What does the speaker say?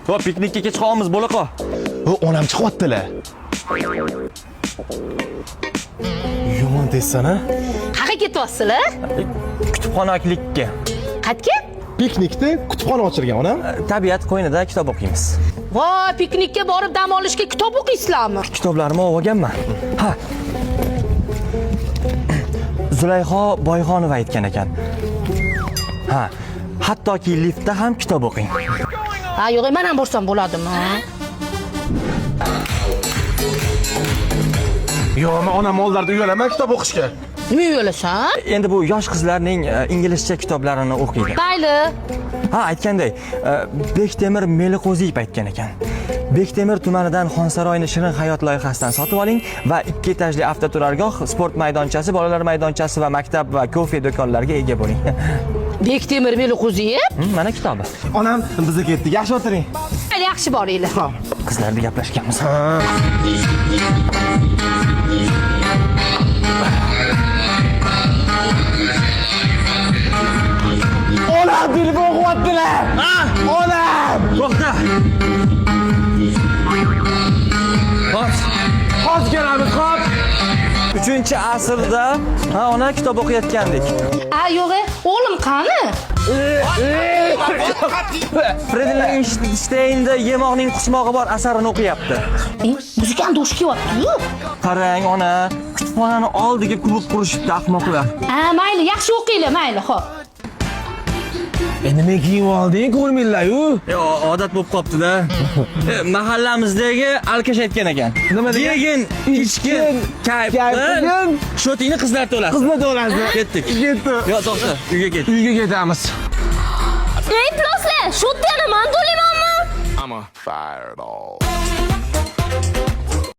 Va piknikka kech qolamiz, bo'la qol. Onam chiqyaptilar. Yomon desana. Qayerga ketyapsizlar? Kutubxonachilikka. Qayerga? Piknikda kutubxona ochilgan onam. Tabiat qo'ynida kitob o'qiymiz. Voy, piknikka borib dam olishga kitob o'qiysizlarmi? Kitoblarimni olganman. Ha. Zulayho Boyxonova aytgan ekan. Ha, hattoki liftda ham kitob o'qing. Ha, yo'q, men ham borsam bo'ladimi? Yo'q, men onam mollarda uyalaman kitob o'qishga. Nima yo'lasan? Endi bu yosh qizlarning inglizcha kitoblarini o'qiydi. Mayli. Ha, aytganday, Bektemir Meliqo'ziyev aytgan ekan. Bektemir tumanidan Xonsaroyni Shirin hayot loyihasidan sotib oling va 2 etajli avtoturargoh, sport maydonchasi, bolalar maydonchasi va maktab va kofe do'konlariga ega bo'ling. Bektemir Meliqo'ziyev? Mana kitobi. Onam, biz ketdik. Yaxshi o'tiring. Mayli, yaxshi boringlar. Qizlarni gaplashganmiz. Onam telefon qilyaptilar. Onam! To'xta. Hozir kelamiz, xo'p. 3-asrda ona kitob o'qiyotgandik. A, yo'q, o'g'lim qani? Frederiksteynda Yemoqning quchmog'i bor asarini o'qiyapti. Muzikani do'sh kelyapti-yu. Qarang, ona, kutubxonani oldiga klub qurishibdi ahmoqlar. Ha, mayli, yaxshi o'qinglar, mayli, xo'p. Nima kiyib olding, ko'rminglar-yu? Odat bo'lib qopti-da. Mahallamizdagi alkash aytgan ekan. Nima degan? Yegin, ichgin, kayfdan shotingni qizlar to'lasi. Qizlar to'lasi. Ketdik. Ketdi. Yo, to'xta, uyga ket. Uyga ketamiz. Ey, plaslar, shotni man to'laymanmi? I'm a fireball.